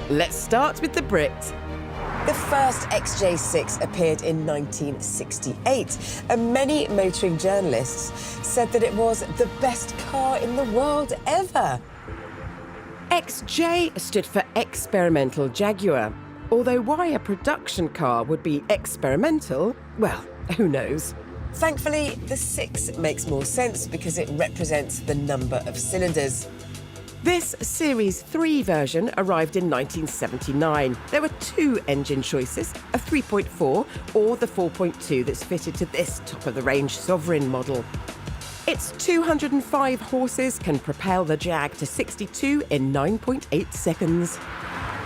Let's start with the Brit. The first XJ6 appeared in 1968, and many motoring journalists said that it was the best car in the world ever. XJ stood for Experimental Jaguar. Although why a production car would be experimental, well, who knows? Thankfully, the 6 makes more sense because it represents the number of cylinders. This Series 3 version arrived in 1979. There were 2 engine choices, a 3.4 or the 4.2 that's fitted to this top-of-the-range Sovereign model. Its 205 horses can propel the Jag to 62 in 9.8 seconds.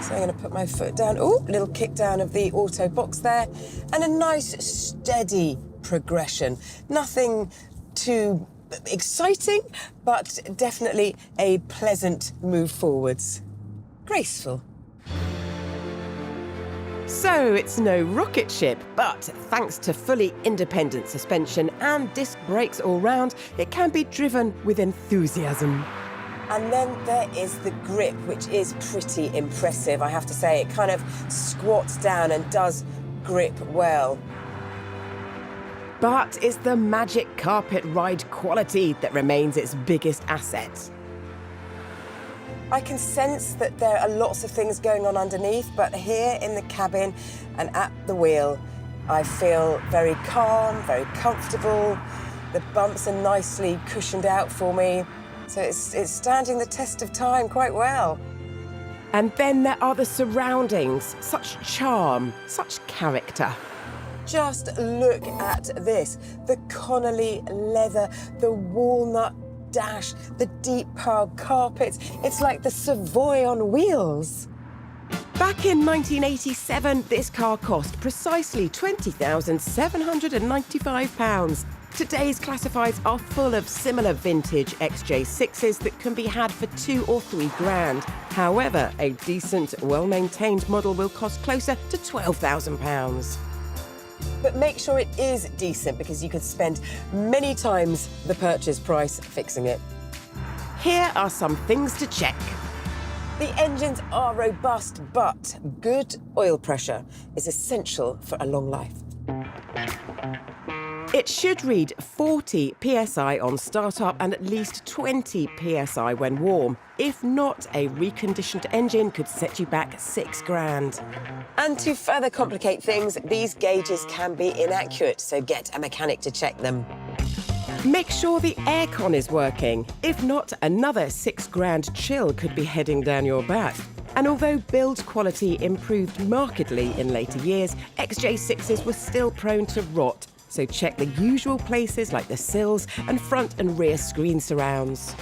So I'm going to put my foot down. Oh, little kick down of the auto box there. And a nice, steady progression. Nothing too exciting, but definitely a pleasant move forwards. Graceful. So it's no rocket ship, but thanks to fully independent suspension and disc brakes all round, it can be driven with enthusiasm. And then there is the grip, which is pretty impressive, I have to say. It kind of squats down and does grip well. But it's the magic carpet ride quality that remains its biggest asset. I can sense that there are lots of things going on underneath, but here in the cabin and at the wheel, I feel very calm, very comfortable. The bumps are nicely cushioned out for me. So it's standing the test of time quite well. And then there are the surroundings, such charm, such character. Just look at this. The Connolly leather, the walnut dash, the deep pearl carpets. It's like the Savoy on wheels. Back in 1987, this car cost precisely £20,795. Today's classifieds are full of similar vintage XJ6s that can be had for £2,000 or £3,000. However, a decent, well-maintained model will cost closer to £12,000. But make sure it is decent because you could spend many times the purchase price fixing it. Here are some things to check. The engines are robust, but good oil pressure is essential for a long life. It should read 40 psi on startup and at least 20 psi when warm. If not, a reconditioned engine could set you back £6,000. And to further complicate things, these gauges can be inaccurate, so get a mechanic to check them. Make sure the aircon is working. If not, another £6,000 chill could be heading down your back. And although build quality improved markedly in later years, XJ6s were still prone to rot. So check the usual places like the sills and front and rear screen surrounds.